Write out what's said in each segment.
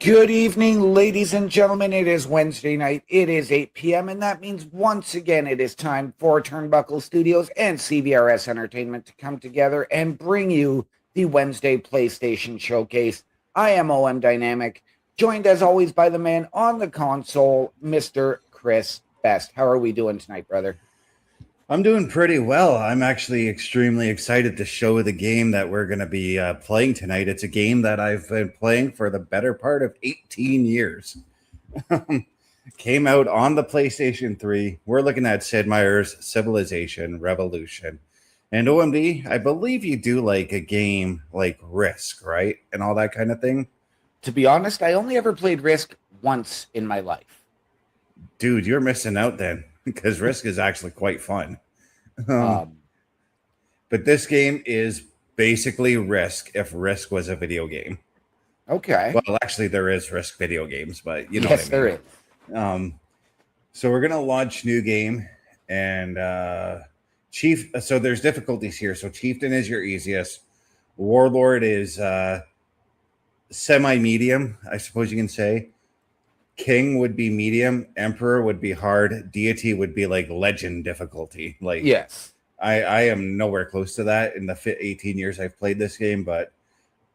Good evening, ladies and gentlemen. It is Wednesday night. It is 8 p.m., and that means once again it is time for Turnbuckle Studios and CBRS Entertainment to come together and bring you the Wednesday PlayStation Showcase. I am OM Dynamic, joined as always by the man on the console, Mr. Chris Best. How are we doing tonight, brother? I'm doing pretty well. I'm actually extremely excited to show the game that we're going to be playing tonight. It's a game that I've been playing for the better part of 18 years. Came out on the PlayStation 3. We're looking at Sid Meier's Civilization Revolution. And OMD, I believe you do like a game like Risk, right? And all that kind of thing. To be honest, I only ever played Risk once in my life. Dude, you're missing out then. Because Risk is actually quite fun. But this game is basically Risk if Risk was a video game. Okay. Well, actually, there is Risk video games, but you know yes, what I mean. there is. So we're going to launch new game. And Chief, so there's difficulties here. So Chieftain is your easiest. Warlord is semi-medium, I suppose you can say. King would be medium, Emperor would be hard, Deity would be like legend difficulty. Like, yes, I am nowhere close to that in the 18 years I've played this game, but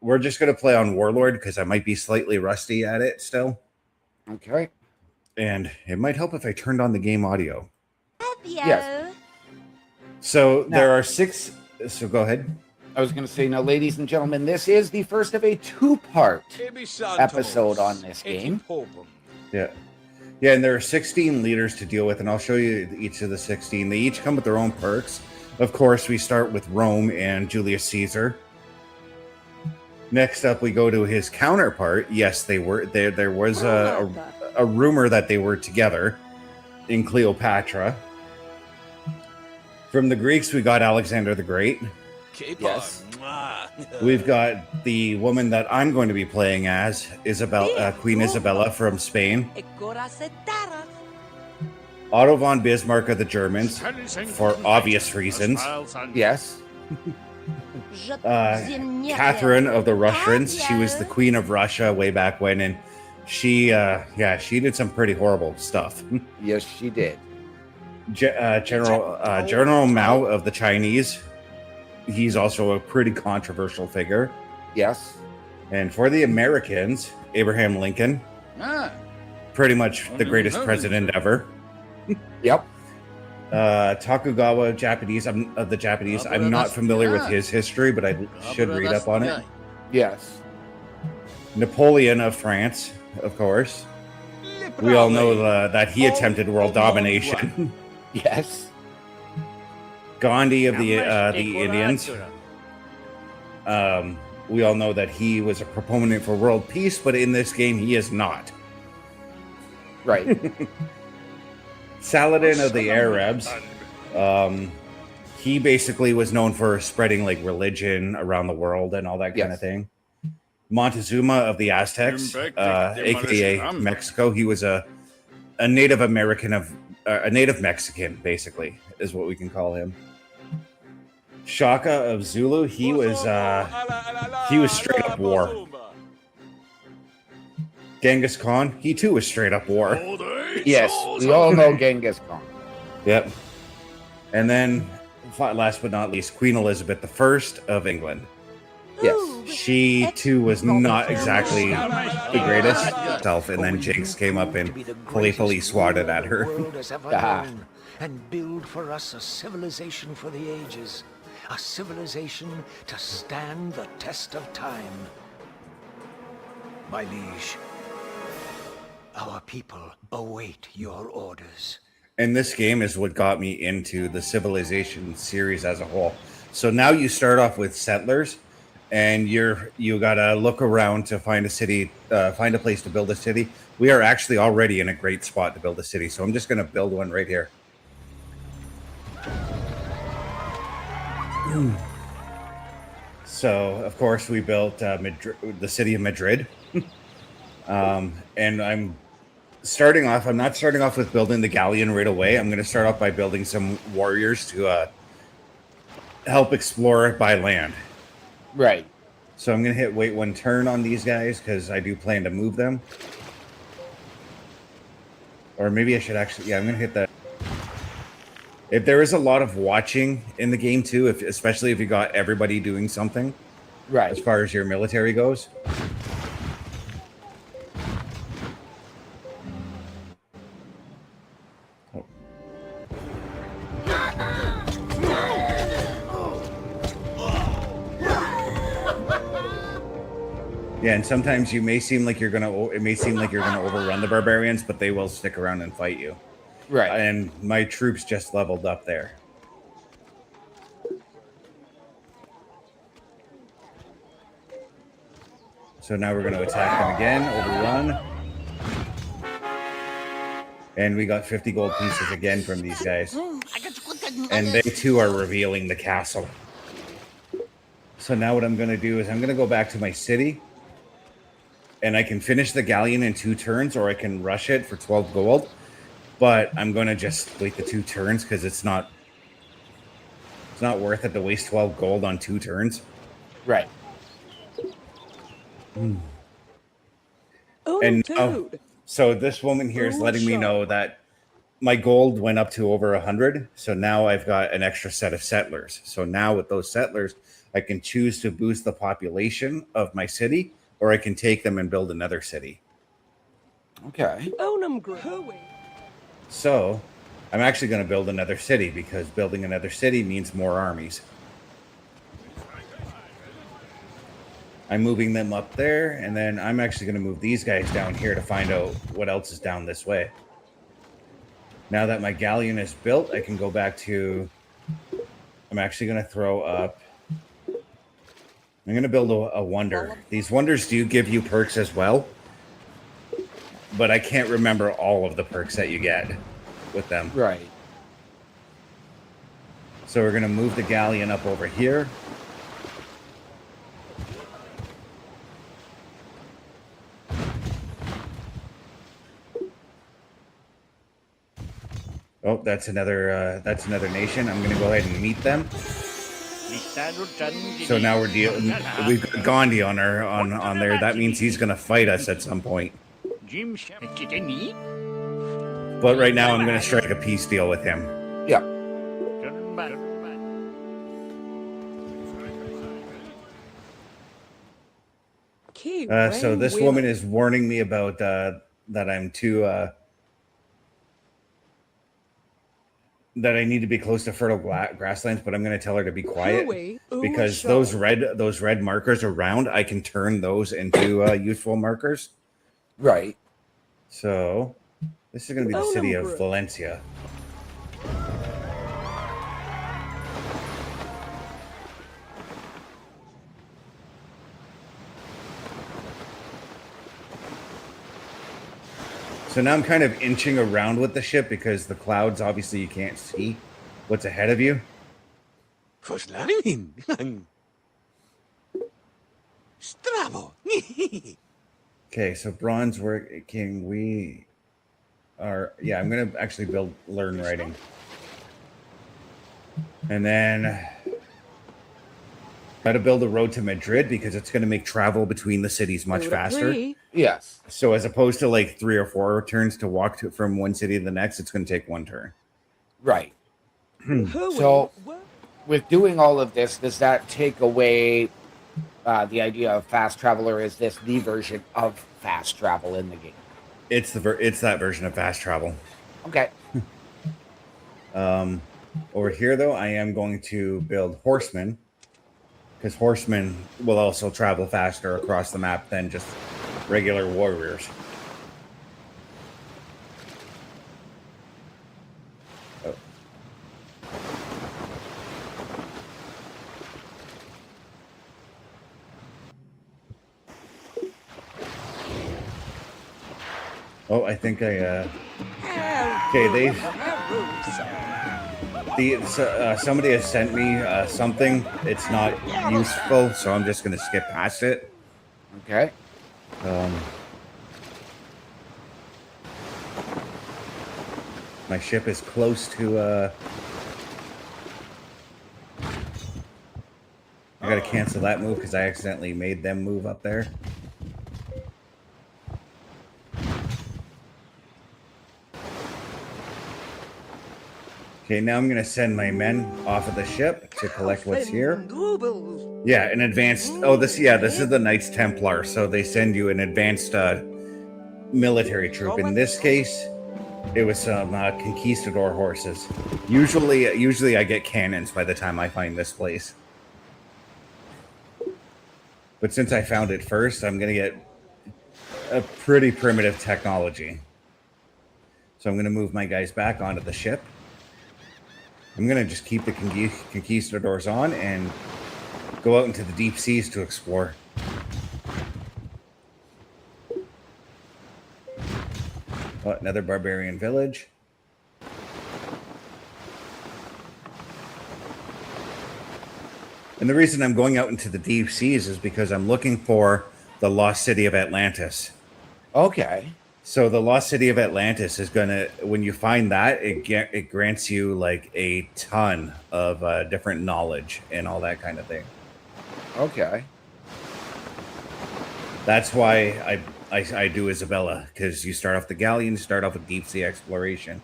we're just going to play on Warlord because I might be slightly rusty at it still. Okay. And it might help if I turned on the game audio. Yes. So there are 6. So go ahead. I was going to say, now, ladies and gentlemen, this is the first of a 2-part episode on this game. Yeah, and there are 16 leaders to deal with, and I'll show you each of the 16. They each come with their own perks. Of course, we start with Rome and Julius Caesar. Next up, we go to his counterpart. Yes, they were there. There was a rumor that they were together in Cleopatra. From the Greeks, we got Alexander the Great. Yes. We've got the woman that I'm going to be playing as, Queen Isabella from Spain. Otto von Bismarck of the Germans, for obvious reasons. Yes. Catherine of the Russians. She was the Queen of Russia way back when, and she did some pretty horrible stuff. Yes, she did. General Mao of the Chinese. He's also a pretty controversial figure. Yes. And for the Americans, Abraham Lincoln. Pretty much the greatest president ever. Yep. Tokugawa of the Japanese. I'm not familiar with his history, but I should read up on it. Yes. Napoleon of France, of course. We all know that he attempted world domination. Yes. Gandhi of the Indians. We all know that he was a proponent for world peace, but in this game, he is not. Right. Saladin of the Arabs. He basically was known for spreading like religion around the world and all that kind of thing. Montezuma of the Aztecs, aka Mexico. He was a Native American a Native Mexican, basically, is what we can call him. Shaka of Zulu, he was straight up war. Genghis Khan, he too was straight up war. Yes, we all know Genghis Khan. Yep. And then, last but not least, Queen Elizabeth I of England. Yes. She too was not exactly the greatest herself, and then Jinx came up and playfully swatted at her. And build for us a civilization for the ages. A civilization to stand the test of time. My liege, our people await your orders. And this game is what got me into the Civilization series as a whole. So now you start off with settlers, and you gotta look around to find a city, find a place to build a city. We are actually already in a great spot to build a city, so I'm just gonna build one right here. So, of course, we built the city of Madrid. And I'm not starting off with building the galleon right away. I'm going to start off by building some warriors to help explore by land. Right. So I'm going to hit wait 1 turn on these guys because I do plan to move them. Or maybe I should actually... Yeah, I'm going to hit that. If there is a lot of watching in the game too, especially if you got everybody doing something, Right. as far as your military goes. Oh. Yeah, and sometimes you may seem like you're gonna. It may seem like you're gonna overrun the barbarians, but they will stick around and fight you. Right. And my troops just leveled up there. So now we're going to attack them again, overrun. And we got 50 gold pieces again from these guys. And they too are revealing the castle. So now what I'm going to do is I'm going to go back to my city. And I can finish the galleon in 2 turns, or I can rush it for 12 gold. But I'm going to just wait the 2 turns because it's not worth it to waste 12 gold on 2 turns. Right. Oh, And dude. so this woman here is letting me know that my gold went up to over 100. So now I've got an extra set of settlers. So now with those settlers, I can choose to boost the population of my city, or I can take them and build another city. Okay. So I'm actually going to build another city because building another city means more armies. I'm moving them up there, and then I'm actually going to move these guys down here to find out what else is down this way. Now that my galleon is built, I can go back to... I'm actually going to throw up... I'm going to build a wonder. These wonders do give you perks as well, but I can't remember all of the perks that you get with them. Right. So we're going to move the galleon up over here. Oh, that's another nation. I'm going to go ahead and meet them. So now we're dealing. We've got Gandhi on there. That means he's going to fight us at some point. But right now, I'm going to strike a peace deal with him. Yeah. So this woman is warning me about that I'm too. That I need to be close to fertile grasslands, but I'm going to tell her to be quiet because those red markers around, I can turn those into useful markers. Right. So this is going to be the city of Valencia. So now I'm kind of inching around with the ship because the clouds, obviously you can't see what's ahead of you. Okay, so bronze working, we are... Yeah, I'm going to actually learn writing. And then... Got to build a road to Madrid because it's going to make travel between the cities much faster. Yes. So as opposed to like 3 or 4 turns to walk from one city to the next, it's going to take 1 turn. Right. So with doing all of this, does that take away the idea of fast travel, or is this the version of fast travel in the game? It's that version of fast travel. Okay. Over here, though, I am going to build horsemen. Because horsemen will also travel faster across the map than just regular warriors. Oh. Oh, I think I... Okay, somebody has sent me something. It's not useful, so I'm just going to skip past it. Okay. My ship is close to... gotta cancel that move because I accidentally made them move up there. Okay, now I'm gonna send my men off of the ship to collect what's here. Yeah, an advanced. Oh, this is the Knights Templar, so they send you an advanced military troop. In this case, it was some conquistador horses. Usually I get cannons by the time I find this place. But since I found it first, I'm gonna get a pretty primitive technology. So I'm gonna move my guys back onto the ship. I'm gonna just keep the conquistadors on and go out into the deep seas to explore. Oh, another barbarian village. And the reason I'm going out into the deep seas is because I'm looking for the lost city of Atlantis. Okay. So the lost city of Atlantis is gonna, when you find that, it grants you like a ton of different knowledge and all that kind of thing. Okay. That's why I do Isabella, because you start off the galleon, start off with deep sea exploration.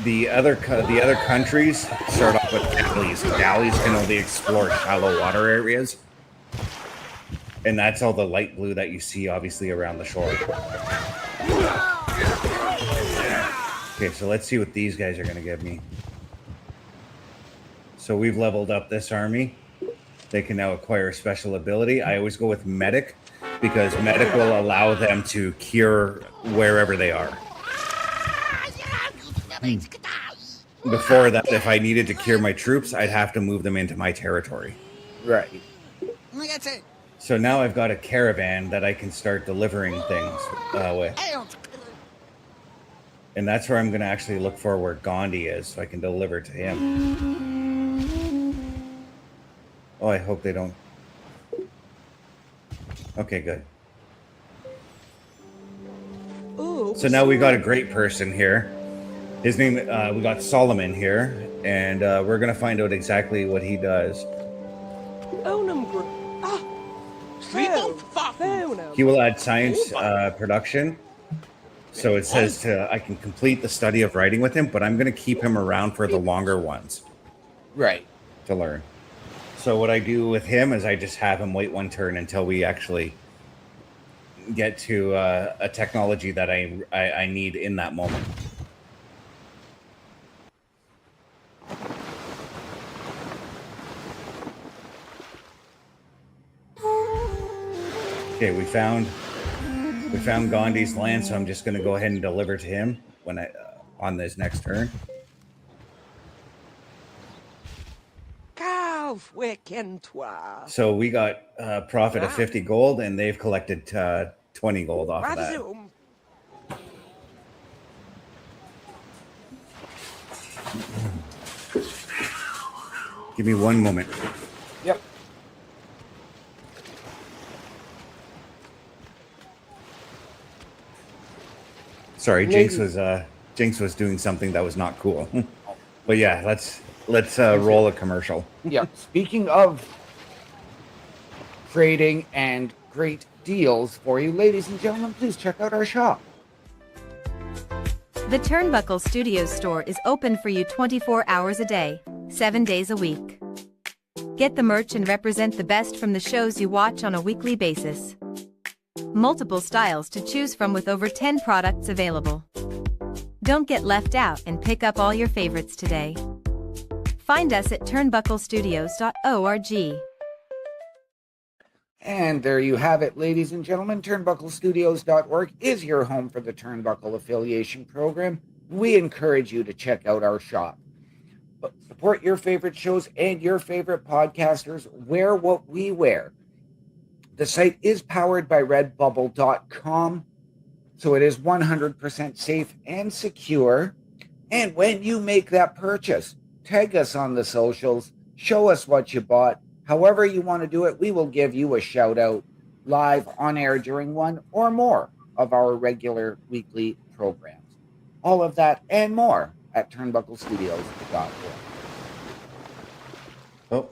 The other countries start off with galleys. Galleys can only explore shallow water areas, and that's all the light blue that you see, obviously, around the shore. Okay, so let's see what these guys are going to give me. So we've leveled up this army. They can now acquire a special ability. I always go with medic, because medic will allow them to cure wherever they are. Before that, if I needed to cure my troops, I'd have to move them into my territory. Right. So now I've got a caravan that I can start delivering things with. And that's where I'm going to actually look for where Gandhi is, so I can deliver to him. Oh, I hope they don't. Okay, good. So now we got a great person here. His name, we got Solomon here, and we're going to find out exactly what he does. He will add science production. So it says I can complete the study of writing with him, but I'm going to keep him around for the longer ones. Right. To learn. So what I do with him is I just have him wait one turn until we actually get to a technology that I need in that moment. Okay, we found Gandhi's land, so I'm just going to go ahead and deliver to him when on this next turn. So we got a profit of 50 gold, and they've collected 20 gold off of that. Give me one moment. Yep. Sorry, Jinx was doing something that was not cool. But yeah, let's roll a commercial. Yeah. Speaking of trading and great deals for you, ladies and gentlemen, please check out our shop. The Turnbuckle Studios store is open for you 24 hours a day, 7 days a week. Get the merch and represent the best from the shows you watch on a weekly basis. Multiple styles to choose from with over 10 products available. Don't get left out and pick up all your favorites today. Find us at turnbucklestudios.org. And there you have it, ladies and gentlemen. Turnbucklestudios.org is your home for the Turnbuckle Affiliation Program. We encourage you to check out our shop. But support your favorite shows and your favorite podcasters. Wear what we wear. The site is powered by redbubble.com, so it is 100% safe and secure. And when you make that purchase, tag us on the socials, show us what you bought. However you want to do it, we will give you a shout out live on air during one or more of our regular weekly programs. All of that and more at turnbucklestudios.org. Oh.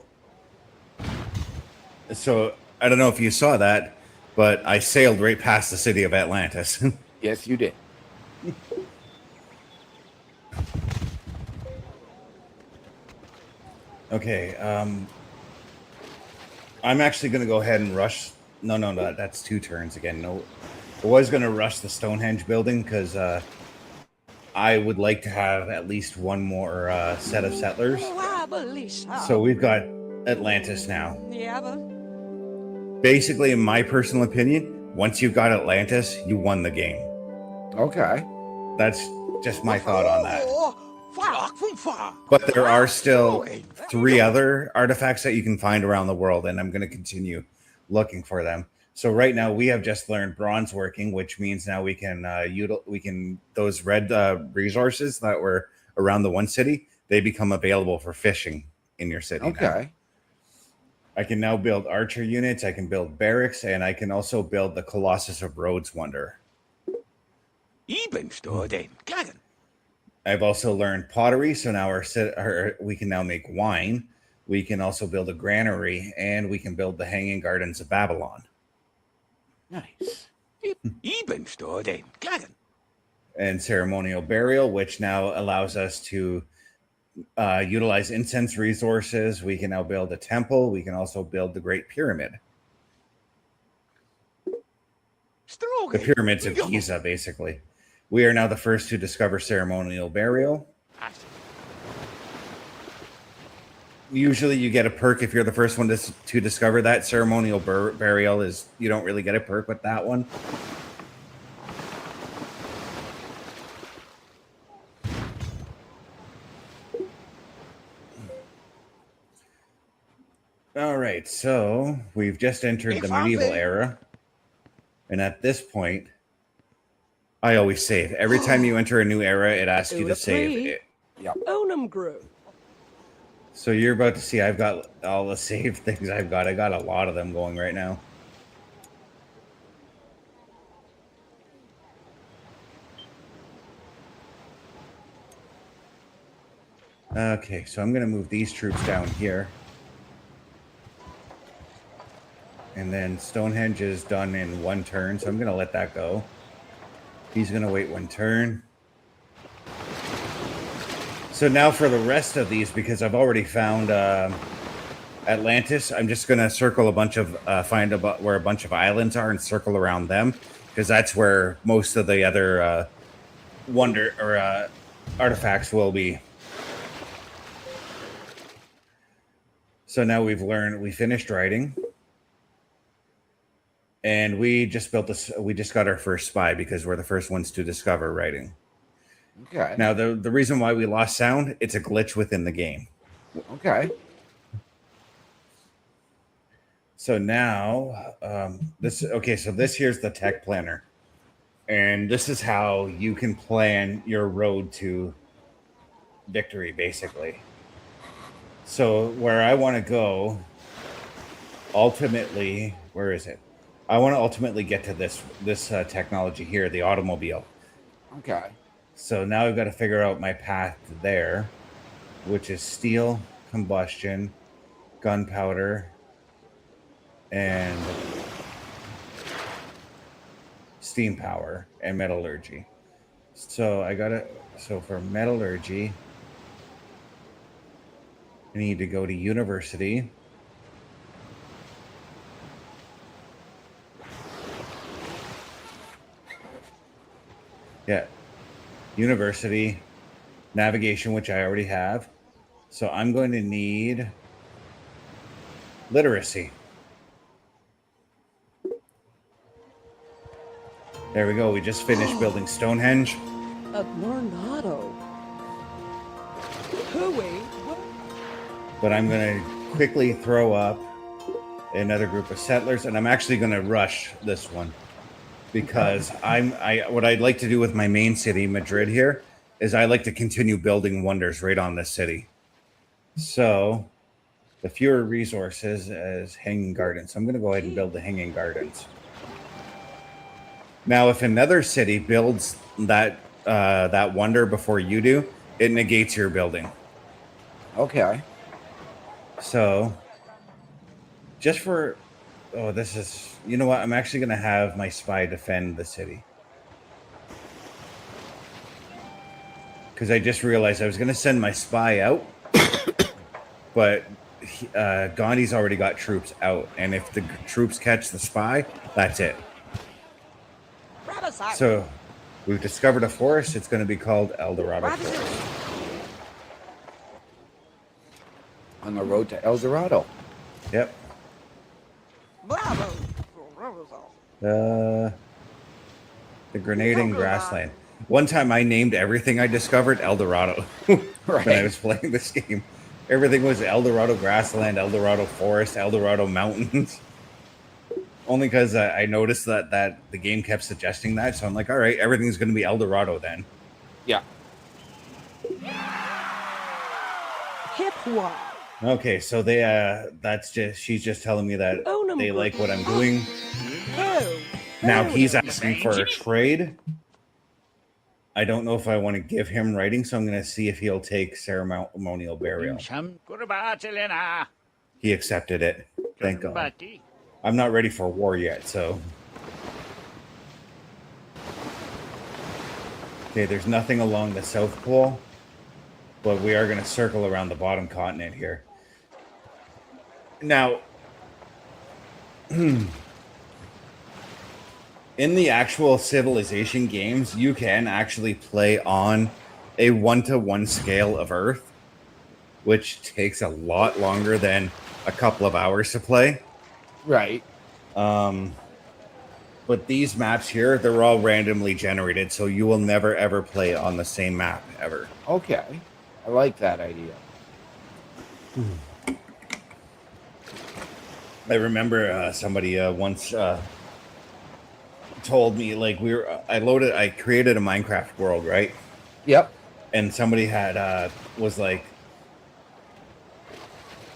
So I don't know if you saw that, but I sailed right past the city of Atlantis. Yes, you did. Okay, I'm actually going to go ahead and rush. No, that's 2 turns again. No, I was going to rush the Stonehenge building because I would like to have at least one more set of settlers. So we've got Atlantis now. Basically, in my personal opinion, once you've got Atlantis, you won the game. Okay. That's just my thought on that. But there are still 3 other artifacts that you can find around the world, and I'm going to continue looking for them. So right now we have just learned bronze working, which means now we can those red resources that were around the one city, they become available for fishing in your city. Okay. Now. I can now build archer units, I can build barracks, and I can also build the Colossus of Rhodes wonder. I've also learned pottery, so now we can now make wine. We can also build a granary, and we can build the Hanging Gardens of Babylon. Nice. And ceremonial burial, which now allows us to utilize incense resources. We can now build a temple. We can also build the Great Pyramid. The pyramids of Giza, basically. We are now the first to discover ceremonial burial. Usually you get a perk if you're the first one to discover that. Ceremonial burial is, you don't really get a perk with that one. All right, so we've just entered the medieval era. And at this point, I always save. Every time you enter a new era, it asks you to save it. Yep. So you're about to see I've got all the save things I've got. I got a lot of them going right now. Okay, so I'm going to move these troops down here. And then Stonehenge is done in 1 turn, so I'm going to let that go. He's going to wait 1 turn. So now for the rest of these, because I've already found Atlantis, I'm just going to circle a bunch of, find where a bunch of islands are and circle around them, because that's where most of the other wonder or artifacts will be. So now we finished writing. And we just built this. We just got our first spy because we're the first ones to discover writing. Okay. Now, the reason why we lost sound, it's a glitch within the game. Okay. So now, so this here's the tech planner. And this is how you can plan your road to victory, basically. So where I want to go, ultimately, where is it? I want to ultimately get to this technology here, the automobile. Okay. So now I've got to figure out my path there, which is steel, combustion, gunpowder, and steam power, and metallurgy. So for metallurgy, I need to go to university. Yeah, university, navigation, which I already have. So I'm going to need literacy. There we go. We just finished building Stonehenge. But I'm going to quickly throw up another group of settlers, and I'm actually going to rush this one. Because what I'd like to do with my main city, Madrid here, is I like to continue building wonders right on this city. So the fewer resources as Hanging Gardens. So I'm going to go ahead and build the Hanging Gardens. Now, if another city builds that wonder before you do, it negates your building. Okay. So just for... Oh, this is... You know what? I'm actually going to have my spy defend the city. Because I just realized I was going to send my spy out, but Gandhi's already got troops out. And if the troops catch the spy, that's it. So we've discovered a forest. It's going to be called El Dorado Forest. On the road to El Dorado. Yep. The grenading grassland. One time I named everything I discovered El Dorado Right. when I was playing this game. Everything was El Dorado grassland, El Dorado forest, El Dorado mountains. Only because I noticed that the game kept suggesting that. So I'm like, all right, everything's going to be El Dorado then. Yeah. Hip hop. Okay, so she's just telling me that they like what I'm doing. Now he's asking for a trade. I don't know if I want to give him writing, so I'm going to see if he'll take ceremonial burial. He accepted it. Thank God. I'm not ready for war yet, so... Okay, there's nothing along the South Pole, but we are going to circle around the bottom continent here. Now, in the actual Civilization games, you can actually play on a 1-to-1 scale of Earth, which takes a lot longer than a couple of hours to play. Right. But these maps here, they're all randomly generated, so you will never ever play on the same map ever. Okay. I like that idea. I remember somebody once told me, like, I created a Minecraft world, right? Yep. And somebody was like,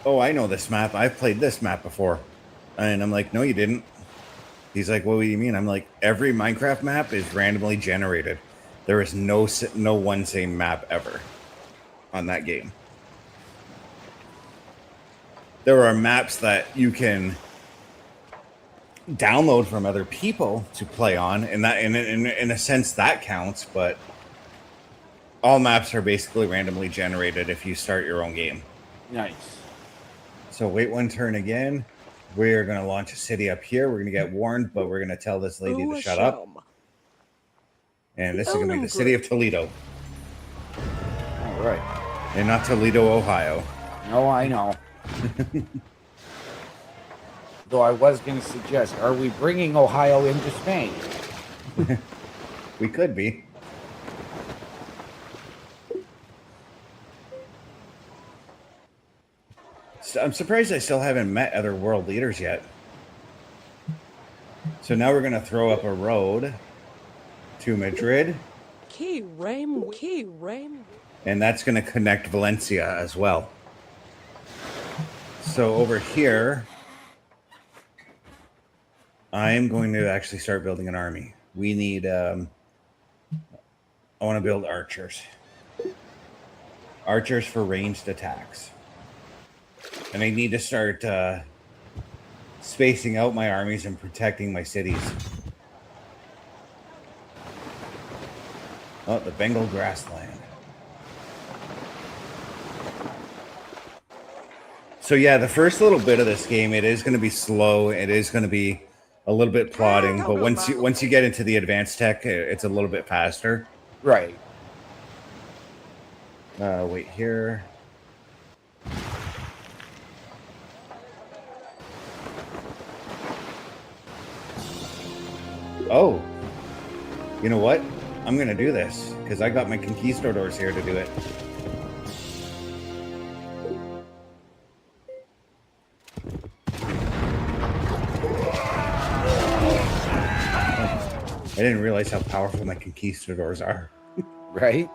oh, I know this map. I've played this map before. And I'm like, no, you didn't. He's like, what do you mean? I'm like, every Minecraft map is randomly generated. There is no one same map ever on that game. There are maps that you can download from other people to play on, and that in a sense that counts, but all maps are basically randomly generated if you start your own game. Nice. So wait one turn again. We're going to launch a city up here. We're going to get warned, but we're going to tell this lady to shut up. And this is going to be the city of Toledo. All right. And not Toledo, Ohio. No, I know. Though I was going to suggest, are we bringing Ohio into Spain? We could be. I'm surprised I still haven't met other world leaders yet. So now we're going to throw up a road to Madrid. And that's going to connect Valencia as well. So over here, I am going to actually start building an army. We need, I want to build archers. Archers for ranged attacks. And I need to start spacing out my armies and protecting my cities. Oh, the Bengal grassland. So yeah, the first little bit of this game, it is going to be slow. It is going to be a little bit plodding, but once you get into the advanced tech, it's a little bit faster. Right. Wait here. Oh, you know what? I'm going to do this because I got my conquistadors here to do it. I didn't realize how powerful my conquistadors are. Right?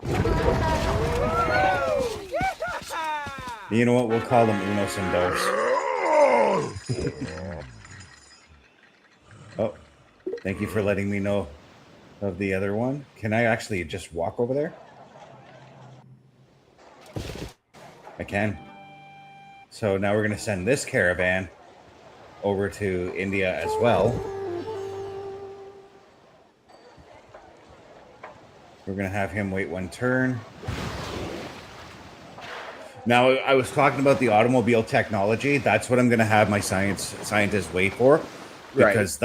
You know what? We'll call them unos and dos. Oh, thank you for letting me know of the other one. Can I actually just walk over there? I can. So now we're going to send this caravan over to India as well. We're going to have him wait one turn. Now, I was talking about the automobile technology. That's what I'm going to have my scientists wait for, because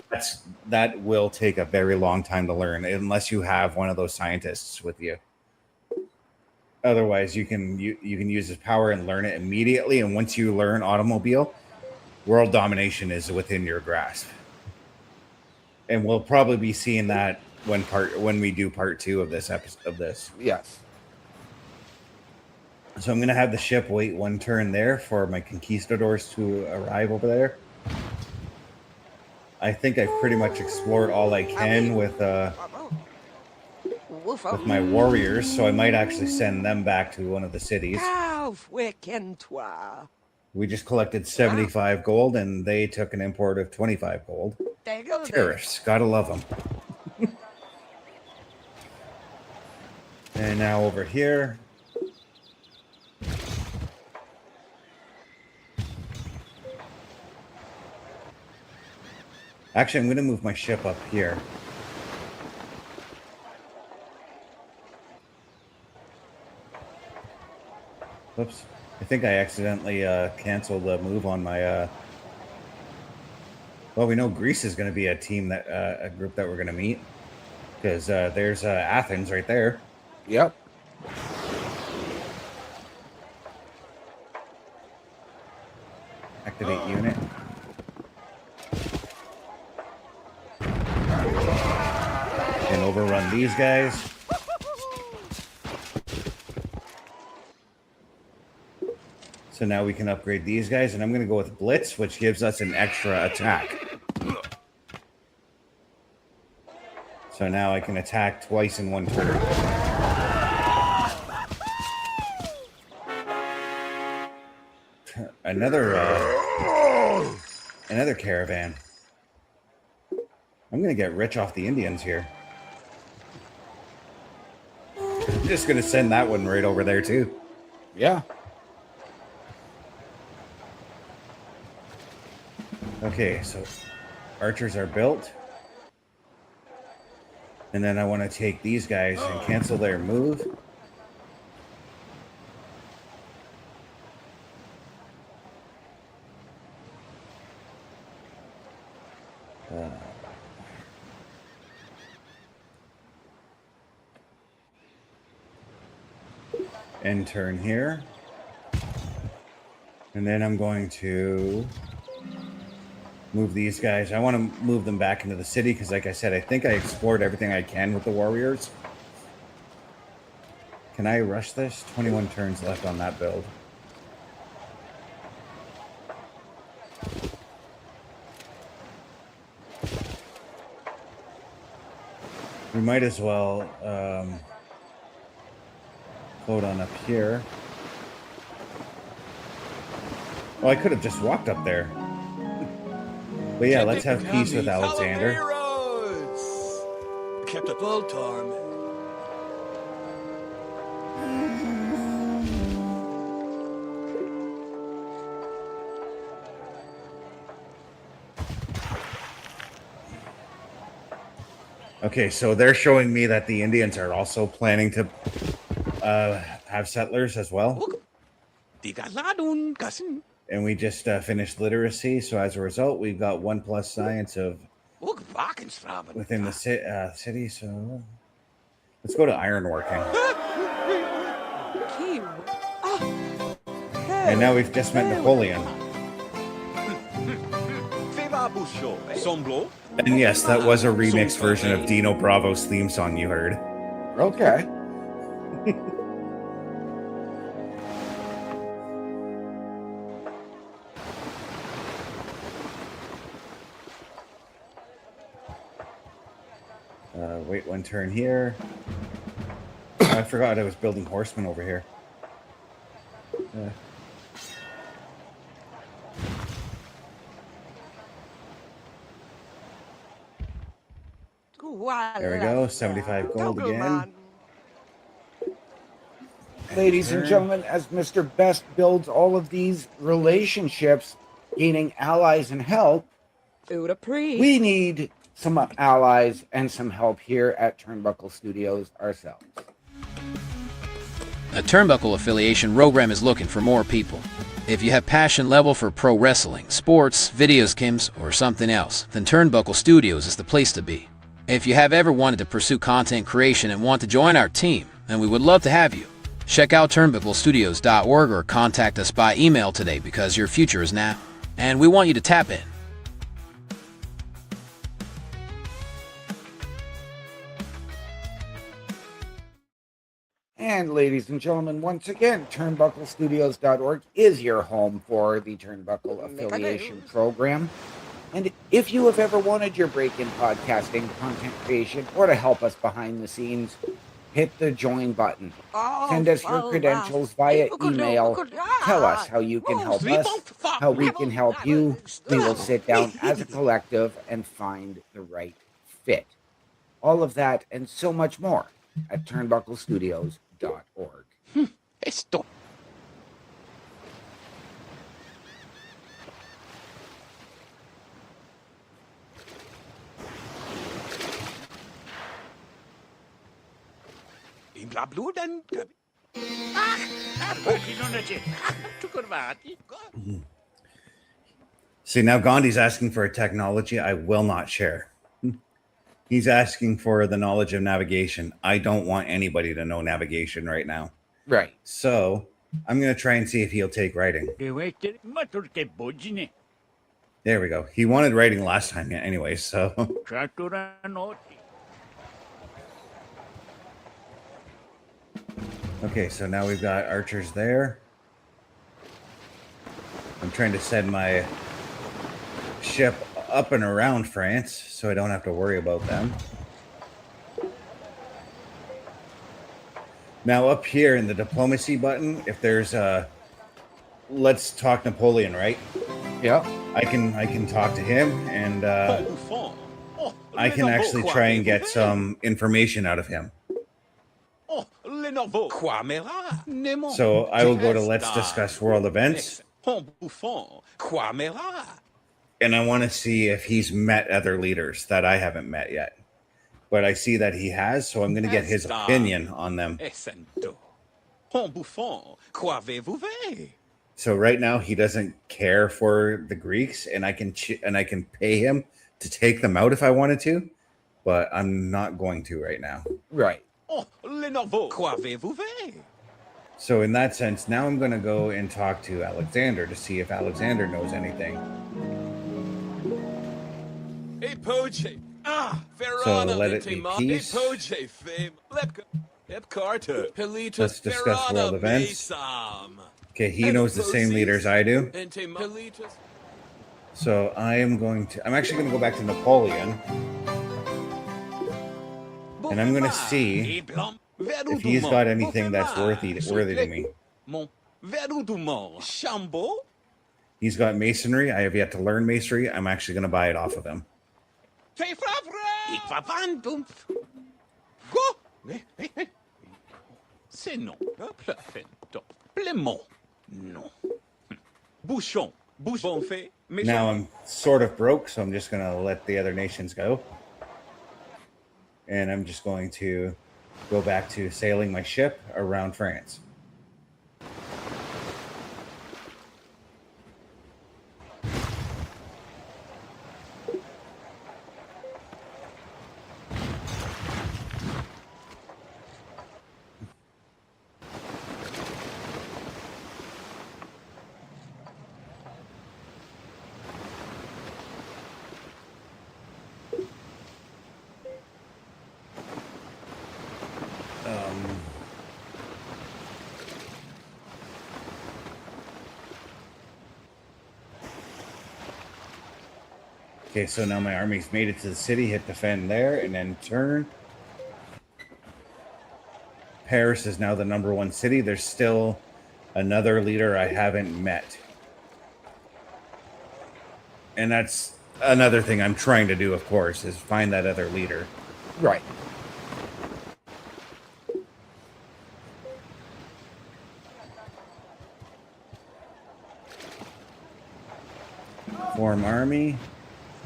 that will take a very long time to learn unless you have one of those scientists with you. Otherwise, you can use his power and learn it immediately. And once you learn automobile, world domination is within your grasp. And we'll probably be seeing that when we do part 2 of this episode of this. Yes. So I'm going to have the ship wait one turn there for my conquistadors to arrive over there. I think I've pretty much explored all I can with my warriors, so I might actually send them back to one of the cities. We just collected 75 gold, and they took an import of 25 gold. Tariffs, gotta love them. And now over here. Actually, I'm going to move my ship up here. Whoops. I think I accidentally canceled the move on my... Well, we know Greece is going to be a team that a group that we're going to meet. Because there's Athens right there. Yep. Activate unit. And overrun these guys. So now we can upgrade these guys, and I'm going to go with Blitz, which gives us an extra attack. So now I can attack twice in one turn. Another caravan. I'm going to get rich off the Indians here. I'm just going to send that one right over there, too. Yeah. Okay, so archers are built. And then I want to take these guys and cancel their move. End turn here. And then I'm going to move these guys. I want to move them back into the city because, like I said, I think I explored everything I can with the warriors. Can I rush this? 21 turns left on that build. We might as well float on up here. Well, I could have just walked up there. But yeah, let's have peace with Alexander. Kept it full time. Okay, so they're showing me that the Indians are also planning to have settlers as well. And we just finished literacy, so as a result, we've got 1+ science of within the city. So let's go to ironworking. And now we've just met Napoleon. And yes, that was a remix version of Dino Bravo's theme song you heard. Okay. Wait one turn here. I forgot I was building horsemen over here. There we go, 75 gold again. Ladies and gentlemen, as Mr. Best builds all of these relationships, gaining allies and help, Uda Pre. we need some allies and some help here at Turnbuckle Studios ourselves. A Turnbuckle affiliation program is looking for more people. If you have passion level for pro wrestling, sports, video games, or something else, then Turnbuckle Studios is the place to be. If you have ever wanted to pursue content creation and want to join our team, then we would love to have you. Check out turnbucklestudios.org or contact us by email today because your future is now, and we want you to tap in. And ladies and gentlemen, once again, turnbucklestudios.org is your home for the Turnbuckle Affiliation Program. And if you have ever wanted your break in podcasting, content creation, or to help us behind the scenes, hit the join button. Send us your credentials via email. Tell us how you can help us, how we can help you. We will sit down as a collective and find the right fit. All of that and so much more at turnbucklestudios.org. Esto. See, now Gandhi's asking for a technology I will not share. He's asking for the knowledge of navigation. I don't want anybody to know navigation right now. Right. So I'm going to try and see if he'll take writing. There we go. He wanted writing last time anyway, so. Okay, so now we've got archers there. I'm trying to send my ship up and around France so I don't have to worry about them. Now up here in the diplomacy button, if there's a let's talk Napoleon, right? Yeah. I can talk to him and I can actually try and get some information out of him. So I will go to let's discuss world events. And I want to see if he's met other leaders that I haven't met yet. But I see that he has, so I'm going to get his opinion on them. So right now he doesn't care for the Greeks, and I can pay him to take them out if I wanted to, but I'm not going to right now. Right. So in that sense, now I'm going to go and talk to Alexander to see if Alexander knows anything. So let it be peace. Let's discuss world events. Okay, he knows the same leaders I do. So I'm actually going to go back to Napoleon. And I'm going to see if he's got anything that's worthy to me. He's got masonry. I have yet to learn masonry. I'm actually going to buy it off of him. Now I'm sort of broke, so I'm just going to let the other nations go. And I'm just going to go back to sailing my ship around France. Okay, so now my army's made it to the city, hit defend there, and then turn. Paris is now the #1 city. There's still another leader I haven't met. And that's another thing I'm trying to do, of course, is find that other leader. Right. Form army.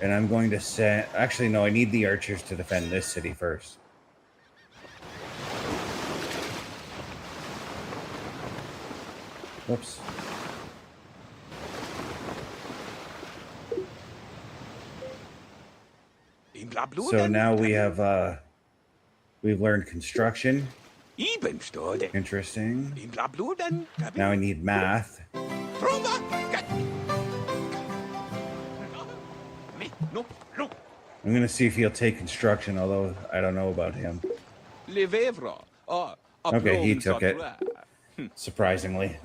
And I'm going to send... Actually, no, I need the archers to defend this city first. Whoops. So now we have... we've learned construction. Interesting. Now I need math. I'm going to see if he'll take construction, although I don't know about him. Okay, he took it. Surprisingly.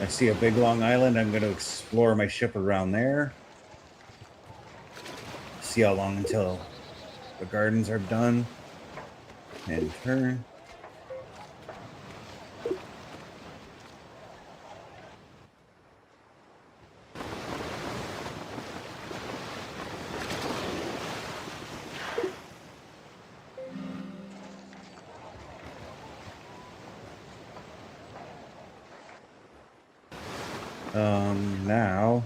I see a big long island. I'm going to explore my ship around there. See how long until the gardens are done. And turn. Now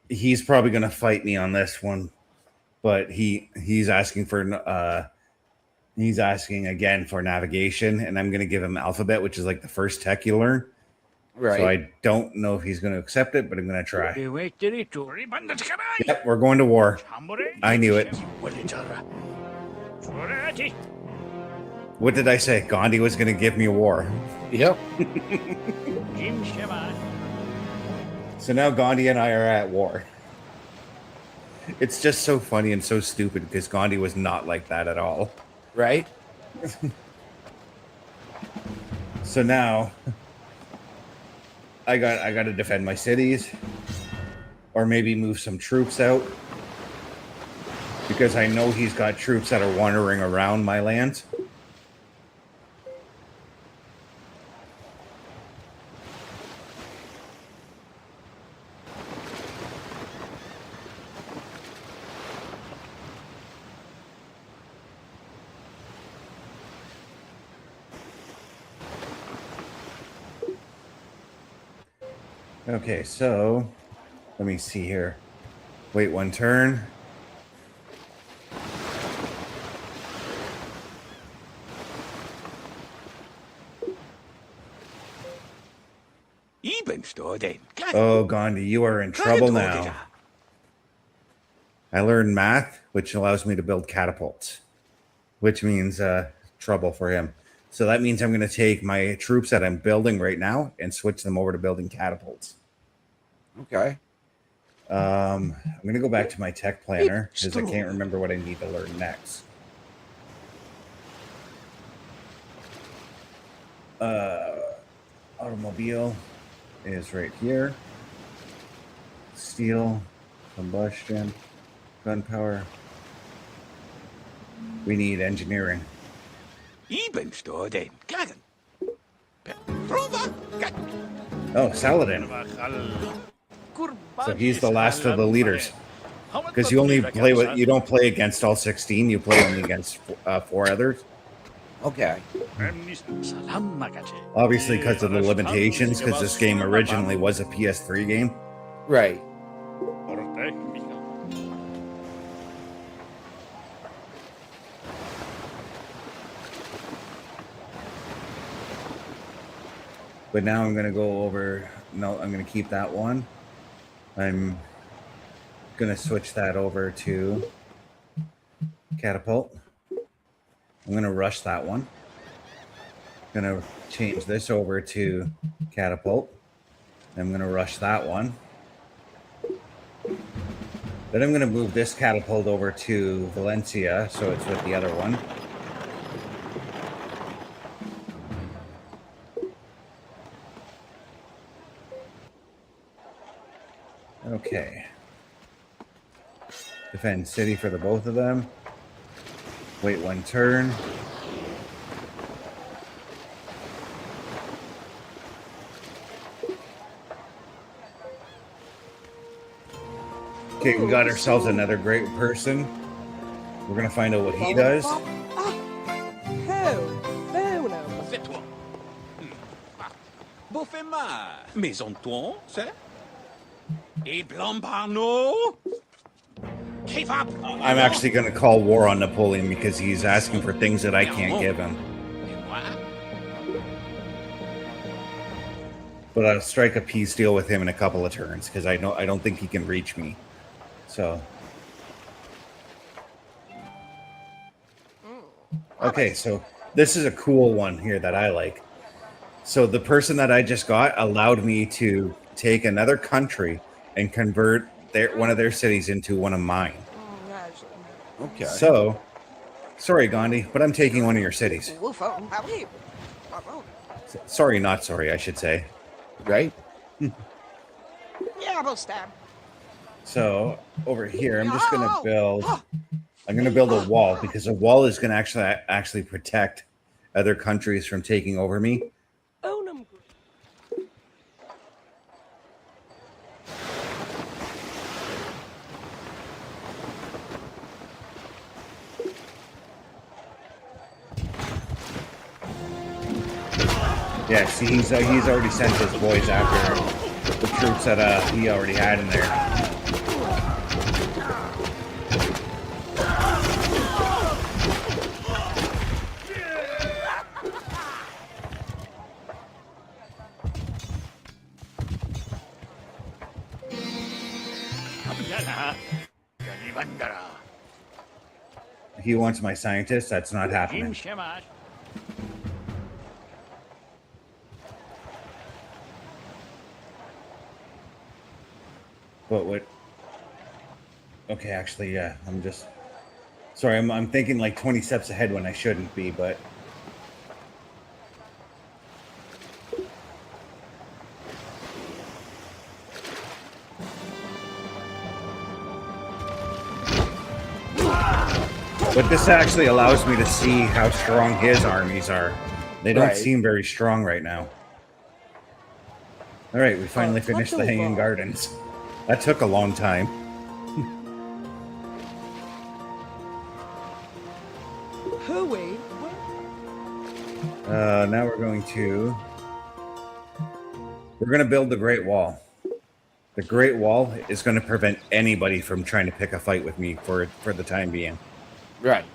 he's probably going to fight me on this one, but he's asking for he's asking again for navigation, and I'm going to give him alphabet, which is like the first tech you learn. Right. So I don't know if he's going to accept it, but I'm going to try. Yep, we're going to war. I knew it. What did I say? Gandhi was going to give me a war. Yep. So now Gandhi and I are at war. It's just so funny and so stupid because Gandhi was not like that at all. Right. So now I got to defend my cities, or maybe move some troops out, because I know he's got troops that are wandering around my lands. Okay, so let me see here. Wait one turn. Oh, Gandhi, you are in trouble now. I learned math, which allows me to build catapults, which means trouble for him. So that means I'm going to take my troops that I'm building right now and switch them over to building catapults. Okay. I'm going to go back to my tech planner because I can't remember what I need to learn next. Automobile is right here. Steel, combustion, gunpowder. We need engineering. Oh, Saladin. So he's the last of the leaders. Because you only play with, you don't play against all 16, you play only against 4 others. Okay. Obviously because of the limitations, because this game originally was a PS3 game. Right. But now I'm going to go over, no, I'm going to keep that one. I'm going to switch that over to catapult. I'm going to rush that one. I'm going to change this over to catapult. I'm going to rush that one. Then I'm going to move this catapult over to Valencia, so it's with the other one. Okay. Defend city for the both of them. Wait 1 turn. Okay, we got ourselves another great person. We're gonna find out what he does. Fais-toi. Bofema, maison-toi, c'est? Et Blambarno? Give up! I'm actually gonna call war on Napoleon because he's asking for things that I can't give him. Et moi? But I'll strike a peace deal with him in a couple of turns because I don't think he can reach me. So okay, so this is a cool one here that I like. So the person that I just got allowed me to take another country and convert one of their cities into one of mine. Okay. So, sorry, Gandhi, but I'm taking one of your cities. Sorry, not sorry, I should say. Right? Yeah, we'll stab. So over here, I'm just gonna build. I'm gonna build a wall because a wall is gonna actually protect other countries from taking over me. Yeah, see, he's already sent his boys after the troops that he already had in there. He wants my scientist. That's not happening. But what? Okay, actually, yeah. I'm just sorry. I'm thinking like 20 steps ahead when I shouldn't be, but. But this actually allows me to see how strong his armies are. They don't seem very strong right now. All right, we finally finished the Hanging Gardens. That took a long time. Now we're going to build the Great Wall. The Great Wall is going to prevent anybody from trying to pick a fight with me for the time being. Right.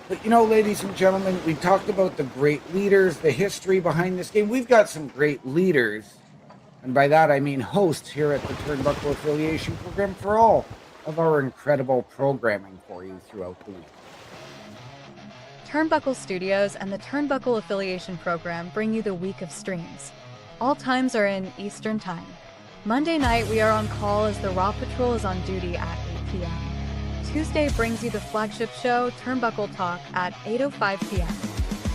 But you know, ladies and gentlemen, we talked about the great leaders, the history behind this game. We've got some great leaders, and by that I mean hosts here at the Turnbuckle Affiliation Program for all of our incredible programming for you throughout the week. Turnbuckle Studios and the Turnbuckle Affiliation Program bring you the week of streams. All times are in Eastern Time. Monday night we are on call as the Raw Patrol is on duty at 8 p.m. Tuesday brings you the flagship show, Turnbuckle Talk, at 8:05 p.m.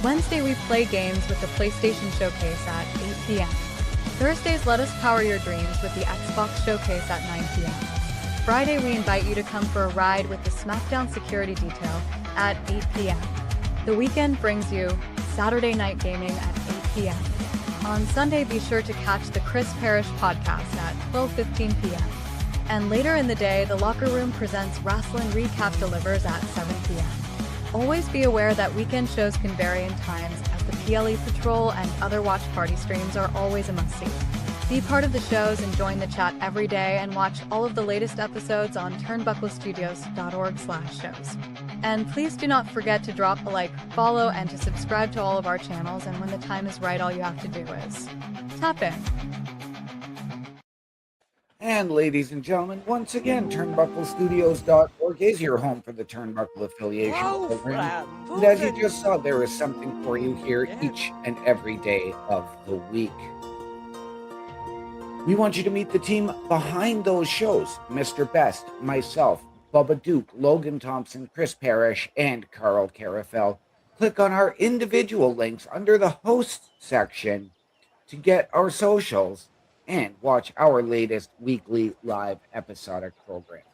Wednesday we play games with the PlayStation Showcase at 8 p.m. Thursdays let us power your dreams with the Xbox Showcase at 9 p.m. Friday we invite you to come for a ride with the SmackDown Security Detail at 8 p.m. The weekend brings you Saturday Night Gaming at 8 p.m. On Sunday, be sure to catch the Chris Parrish podcast at 12:15 p.m. And later in the day, the Locker Room presents Wrestling Recap Delivers at 7 p.m. Always be aware that weekend shows can vary in times, as the PLE Patrol and other watch party streams are always a must-see. Be part of the shows and join the chat every day and watch all of the latest episodes on turnbucklestudios.org/shows. And please do not forget to drop a like, follow, and to subscribe to all of our channels, and when the time is right, all you have to do is tap in. And ladies and gentlemen, once again, turnbucklestudios.org is your home for the Turnbuckle Affiliation Program. And as you just saw, there is something for you here each and every day of the week. We want you to meet the team behind those shows, Mr. Best, myself, Bubba Duke, Logan Thompson, Chris Parrish, and Carl Carafel. Click on our individual links under the host section to get our socials and watch our latest weekly live episodic programs.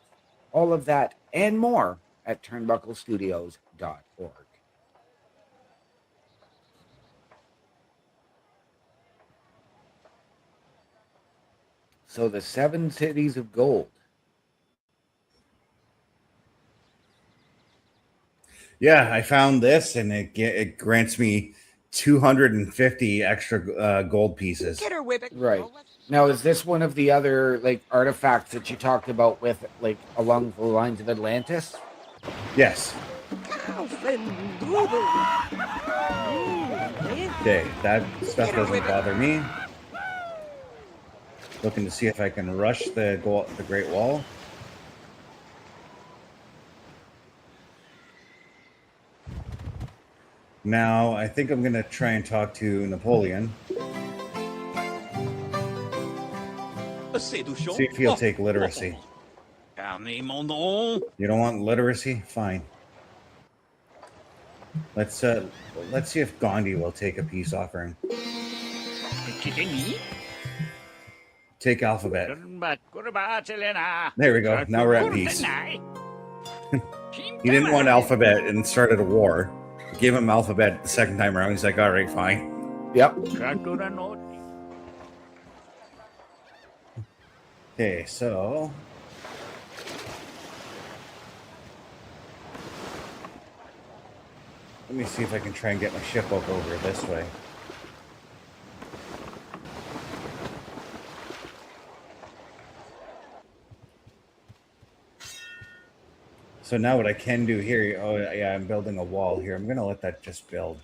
All of that and more at turnbucklestudios.org. So the 7 cities of gold. Yeah, I found this, and it grants me 250 extra gold pieces. Get her, Whippet. Right. Now, is this one of the other like artifacts that you talked about with like along the lines of Atlantis? Yes. Okay, that stuff doesn't bother me. Looking to see if I can rush the Great Wall. Now, I think I'm going to try and talk to Napoleon. See if he'll take literacy. You don't want literacy? Fine. Let's see if Gandhi will take a peace offering. Take alphabet. There we go. Now we're at peace. He didn't want alphabet and started a war. Gave him alphabet the second time around. He's like, all right, fine. Yep. Okay, so let me see if I can try and get my ship up over this way. So now what I can do here, oh yeah, I'm building a wall here. I'm going to let that just build.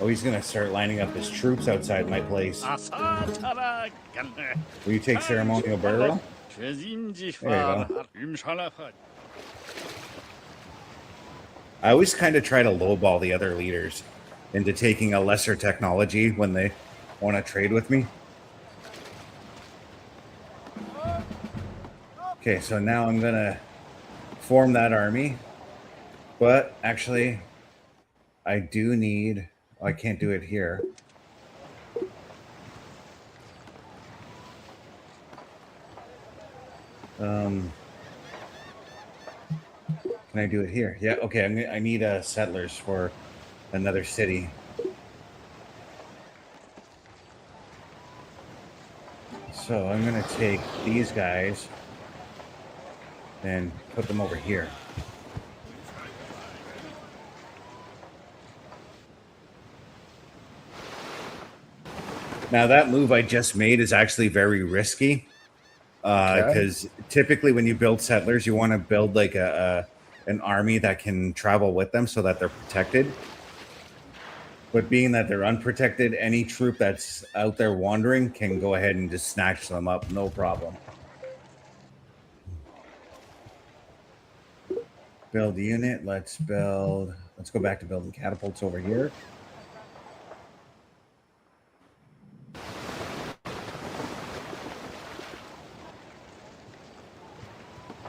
Oh, he's going to start lining up his troops outside my place. Will you take ceremonial burial? There you go. I always kind of try to lowball the other leaders into taking a lesser technology when they want to trade with me. Okay, so now I'm going to form that army. But actually, I do need... I can't do it here. Can I do it here? Yeah, okay. I need settlers for another city. So I'm going to take these guys and put them over here. Now that move I just made is actually very risky because typically when you build settlers, you want to build like an army that can travel with them so that they're protected. But being that they're unprotected, any troop that's out there wandering can go ahead and just snatch them up, no problem. Build unit. Let's go back to building catapults over here.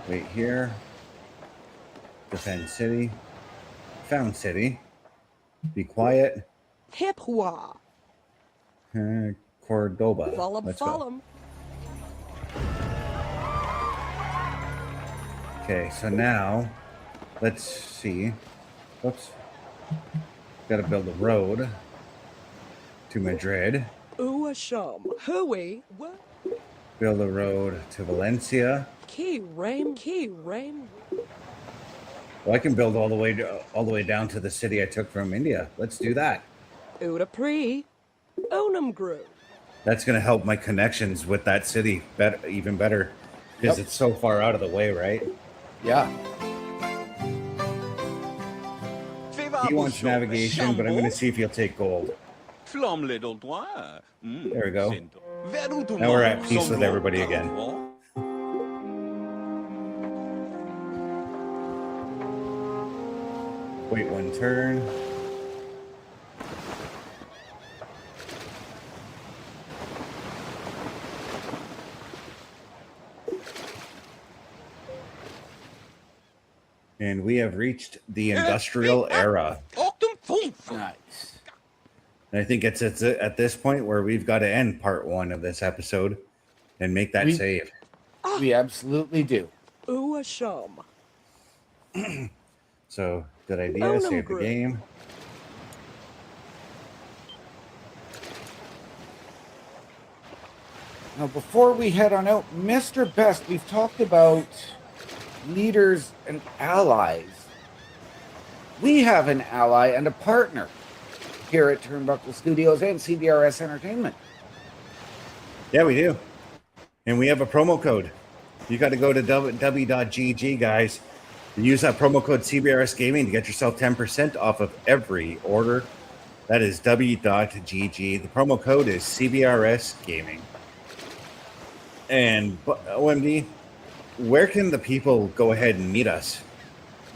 Wait here. Defend city. Found city. Be quiet. Hip-hua. Cordoba. Let's go. Okay, so now let's see. Whoops. Got to build a road to Madrid. Hooey. What? Build a road to Valencia. Key Rame. Well, I can build all the way down to the city I took from India. Let's do that. Udapri. Onum Group. That's going to help my connections with that city even better because it's so far out of the way, right? Yeah. He wants navigation, but I'm going to see if he'll take gold. There we go. Now we're at peace with everybody again. Wait one turn. And we have reached the industrial era. Nice. And I think it's at this point where we've got to end part 1 of this episode and make that save. We absolutely do. Ooh, a shum. So, good idea. Bonum Save the group. game. Now, before we head on out, Mr. Best, we've talked about leaders and allies. We have an ally and a partner here at Turnbuckle Studios and CBRS Entertainment. Yeah, we do. And we have a promo code. You got to go to w.gg, guys. And use that promo code CBRS Gaming to get yourself 10% off of every order. That is w.gg. The promo code is CBRS Gaming. And OMD, where can the people go ahead and meet us?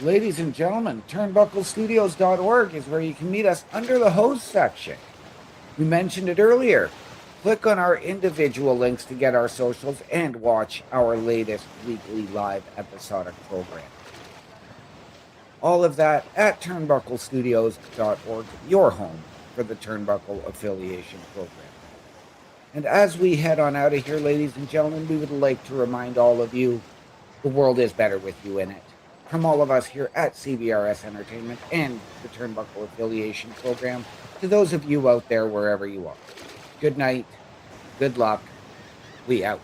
Ladies and gentlemen, turnbucklestudios.org is where you can meet us under the host section. We mentioned it earlier. Click on our individual links to get our socials and watch our latest weekly live episodic program. All of that at turnbucklestudios.org, your home for the Turnbuckle Affiliation Program. And as we head on out of here, ladies and gentlemen, we would like to remind all of you, the world is better with you in it. From all of us here at CBRS Entertainment and the Turnbuckle Affiliation Program, to those of you out there wherever you are. Good night, good luck, we out.